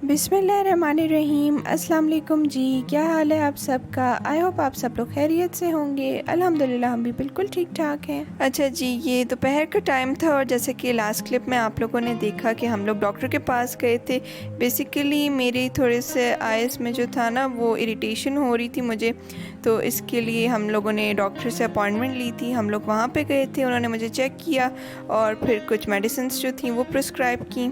बिस्मिल्लाहिर्रहमानिर्रहीम। अस्सलाम वालेकुम जी, क्या हाल है आप सबका। आई होप आप सब लोग खैरियत से होंगे। अल्हम्दुलिल्लाह हम भी बिल्कुल ठीक ठाक हैं। अच्छा जी, ये दोपहर का टाइम था और जैसे कि लास्ट क्लिप में आप लोगों ने देखा कि हम लोग डॉक्टर के पास गए थे। बेसिकली मेरे थोड़े से आइज़ में जो था ना वो इरिटेशन हो रही थी मुझे, तो इसके लिए हम लोगों ने डॉक्टर से अपॉइंटमेंट ली थी। हम लोग वहाँ पे गए थे, उन्होंने मुझे चेक किया और फिर कुछ मेडिसिन्स जो थी वो प्रिस्क्राइब की।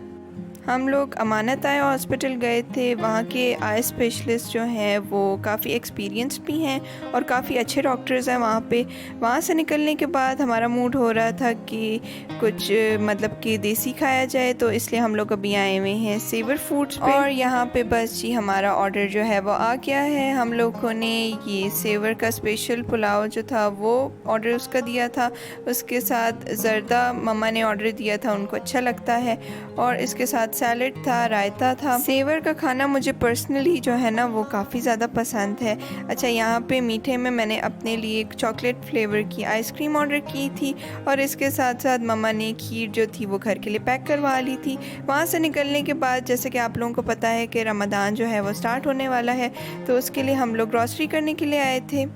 हम लोग अमानत आई हॉस्पिटल गए थे। वहाँ के आई स्पेशलिस्ट जो हैं वो काफ़ी एक्सपीरियंस भी हैं और काफ़ी अच्छे डॉक्टर्स हैं वहाँ पे। वहाँ से निकलने के बाद हमारा मूड हो रहा था कि कुछ मतलब कि देसी खाया जाए, तो इसलिए हम लोग अभी आए हुए हैं सेवर फूड्स पे। और यहाँ पे बस जी हमारा ऑर्डर जो है वो आ गया है। हम लोगों ने ये सेवर का स्पेशल पुलाव जो था वो ऑर्डर उसका दिया था। उसके साथ ज़र्दा मम्मा ने ऑर्डर दिया था, उनको अच्छा लगता है। और इसके साथ सैलेड था, रायता था। सेवर का खाना मुझे पर्सनली जो है ना वो काफ़ी ज़्यादा पसंद है। अच्छा, यहाँ पे मीठे में मैंने अपने लिए एक चॉकलेट फ्लेवर की आइसक्रीम ऑर्डर की थी और इसके साथ साथ मम्मा ने खीर जो थी वो घर के लिए पैक करवा ली थी। वहाँ से निकलने के बाद जैसे कि आप लोगों को पता है कि रमज़ान जो है वो स्टार्ट होने वाला है, तो उसके लिए हम लोग ग्रॉसरी करने के लिए आए थे।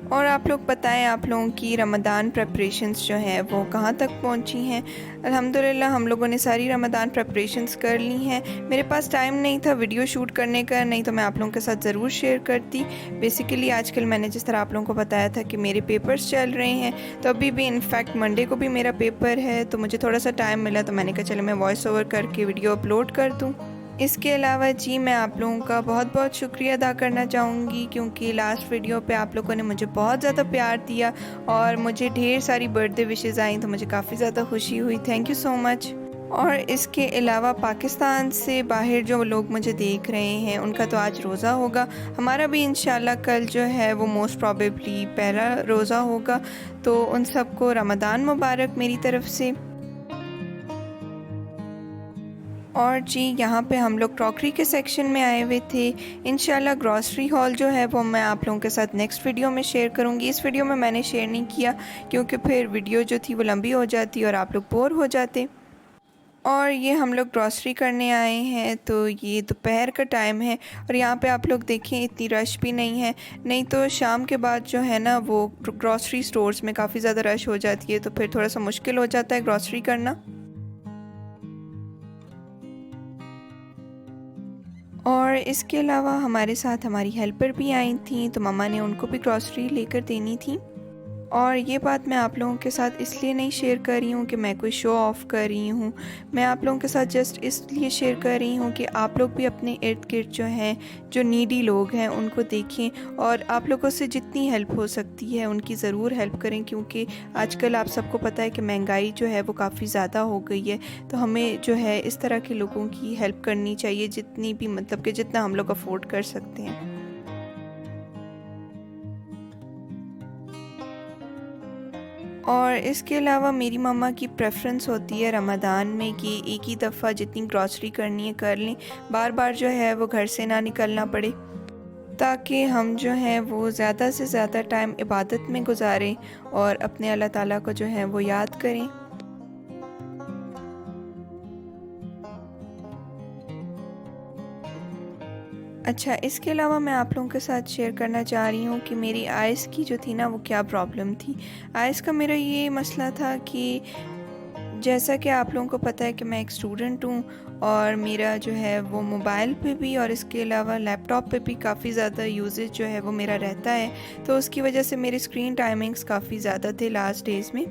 और आप लोग बताएं, आप लोगों की रमज़ान प्रेपरेशंस जो हैं वो कहाँ तक पहुँची हैं। अल्हम्दुलिल्लाह हम लोगों ने सारी रमज़ान प्रेपरेशंस कर ली हैं। मेरे पास टाइम नहीं था वीडियो शूट करने का, नहीं तो मैं आप लोगों के साथ ज़रूर शेयर करती। बेसिकली आजकल मैंने जिस तरह आप लोगों को बताया था कि मेरे पेपर्स चल रहे हैं, तो अभी भी इनफैक्ट मंडे को भी मेरा पेपर है, तो मुझे थोड़ा सा टाइम मिला तो मैंने कहा चलो मैं वॉइस ओवर करके वीडियो अपलोड कर दूँ। इसके अलावा जी मैं आप लोगों का बहुत बहुत शुक्रिया अदा करना चाहूँगी, क्योंकि लास्ट वीडियो पे आप लोगों ने मुझे बहुत ज़्यादा प्यार दिया और मुझे ढेर सारी बर्थडे विशेज़ आई, तो मुझे काफ़ी ज़्यादा खुशी हुई। Thank you so much. और इसके अलावा पाकिस्तान से बाहर जो लोग मुझे देख रहे हैं उनका तो आज रोज़ा होगा। हमारा भी इंशाल्लाह कल जो है वो मोस्ट प्रॉबेबली पहला रोज़ा होगा, तो उन सबको रमज़ान मुबारक मेरी तरफ़ से। और जी यहाँ पे हम लोग क्रॉकरी के सेक्शन में आए हुए थे। इंशाल्लाह ग्रॉसरी हॉल जो है वो मैं आप लोगों के साथ नेक्स्ट वीडियो में शेयर करूँगी। इस वीडियो में मैंने शेयर नहीं किया क्योंकि फिर वीडियो जो थी वो लंबी हो जाती और आप लोग बोर हो जाते। और ये हम लोग ग्रॉसरी करने आए हैं, तो ये दोपहर का टाइम है और यहाँ पे आप लोग देखें इतनी रश भी नहीं है। नहीं तो शाम के बाद जो है ना वो ग्रॉसरी स्टोर्स में काफ़ी ज़्यादा रश हो जाती है, तो फिर थोड़ा सा मुश्किल हो जाता है ग्रॉसरी करना। और इसके अलावा हमारे साथ हमारी हेल्पर भी आई थी, तो मम्मा ने उनको भी ग्रॉसरी लेकर देनी थी। और ये बात मैं आप लोगों के साथ इसलिए नहीं शेयर कर रही हूँ कि मैं कोई शो ऑफ़ कर रही हूँ। मैं आप लोगों के साथ जस्ट इसलिए शेयर कर रही हूँ कि आप लोग भी अपने इर्द गिर्द जो हैं, जो नीडी लोग हैं, उनको देखें और आप लोगों से जितनी हेल्प हो सकती है उनकी ज़रूर हेल्प करें, क्योंकि आजकल आप सबको पता है कि महंगाई जो है वो काफ़ी ज़्यादा हो गई है। तो हमें जो है इस तरह के लोगों की हेल्प करनी चाहिए, जितनी भी मतलब कि जितना हम लोग अफोर्ड कर सकते हैं। और इसके अलावा मेरी मम्मा की प्रेफरेंस होती है रमज़ान में कि एक ही दफ़ा जितनी ग्रॉसरी करनी है कर लें, बार बार जो है वो घर से ना निकलना पड़े, ताकि हम जो है वो ज़्यादा से ज़्यादा टाइम इबादत में गुजारें और अपने अल्लाह ताला को जो है वो याद करें। अच्छा, इसके अलावा मैं आप लोगों के साथ शेयर करना चाह रही हूँ कि मेरी आइज़ की जो थी ना वो क्या प्रॉब्लम थी। आइज़ का मेरा ये मसला था कि जैसा कि आप लोगों को पता है कि मैं एक स्टूडेंट हूँ और मेरा जो है वो मोबाइल पे भी और इसके अलावा लैपटॉप पे भी काफ़ी ज़्यादा यूजेज जो है वो मेरा रहता है, तो उसकी वजह से मेरे स्क्रीन टाइमिंग्स काफ़ी ज़्यादा थे लास्ट डेज़ में।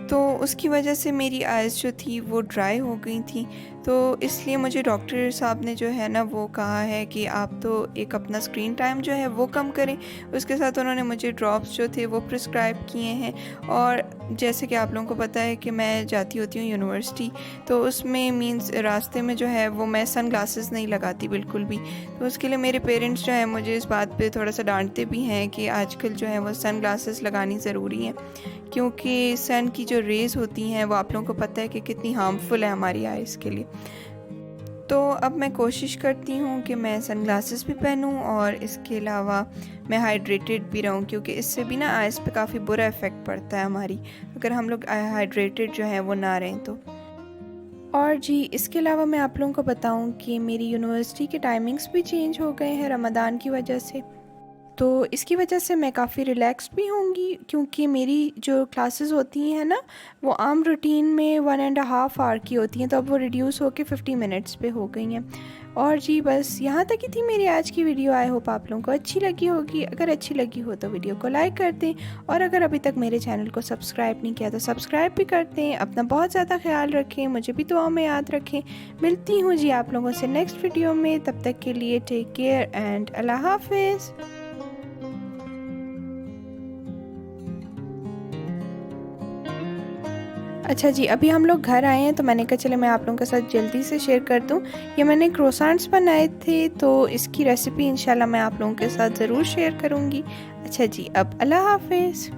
तो उसकी वजह से मेरी आइज़ जो थी वो ड्राई हो गई थी, तो इसलिए मुझे डॉक्टर साहब ने जो है ना वो कहा है कि आप तो एक अपना स्क्रीन टाइम जो है वो कम करें। उसके साथ उन्होंने मुझे ड्रॉप्स जो थे वो प्रिस्क्राइब किए हैं। और जैसे कि आप लोगों को पता है कि मैं जाती होती हूँ यूनिवर्सिटी, तो उसमें मींस रास्ते में जो है वो मैं सन ग्लासेस नहीं लगाती बिल्कुल भी, तो उसके लिए मेरे पेरेंट्स जो है मुझे इस बात पे थोड़ा सा डांटते भी हैं कि आजकल जो है वो सन ग्लासेस लगानी ज़रूरी है, क्योंकि सन की जो रेज़ होती हैं वो आप लोगों को पता है कि कितनी हार्मफुल है हमारी आइज़ के लिए। तो अब मैं कोशिश करती हूँ कि मैं सन ग्लासेस भी पहनूँ और इसके अलावा मैं हाइड्रेटेड भी रहूँ, क्योंकि इससे भी ना आइज़ पे काफ़ी बुरा इफ़ेक्ट पड़ता है हमारी, अगर हम लोग हाइड्रेटेड जो है वो ना रहें तो। और जी इसके अलावा मैं आप लोगों को बताऊं कि मेरी यूनिवर्सिटी के टाइमिंग्स भी चेंज हो गए हैं रमज़ान की वजह से। तो इसकी वजह से मैं काफ़ी रिलैक्स्ड भी होंगी, क्योंकि मेरी जो क्लासेस होती हैं ना वो आम रूटीन में 1.5 आवर की होती हैं, तो अब वो रिड्यूस होकर 50 मिनट्स पे हो गई हैं। और जी बस यहाँ तक ही थी मेरी आज की वीडियो। आई होप आप लोगों को अच्छी लगी होगी। अगर अच्छी लगी हो तो वीडियो को लाइक कर दें, और अगर अभी तक मेरे चैनल को सब्सक्राइब नहीं किया तो सब्सक्राइब भी कर दें। अपना बहुत ज़्यादा ख्याल रखें, मुझे भी दुआ में याद रखें। मिलती हूँ जी आप लोगों से नेक्स्ट वीडियो में, तब तक के लिए टेक केयर एंड अल्लाह हाफिज़। अच्छा जी, अभी हम लोग घर आए हैं तो मैंने कहा चले मैं आप लोगों के साथ जल्दी से शेयर कर दूं। ये मैंने क्रोसांट्स बनाए थे, तो इसकी रेसिपी इंशाल्लाह मैं आप लोगों के साथ ज़रूर शेयर करूंगी। अच्छा जी, अब अल्लाह हाफिज़।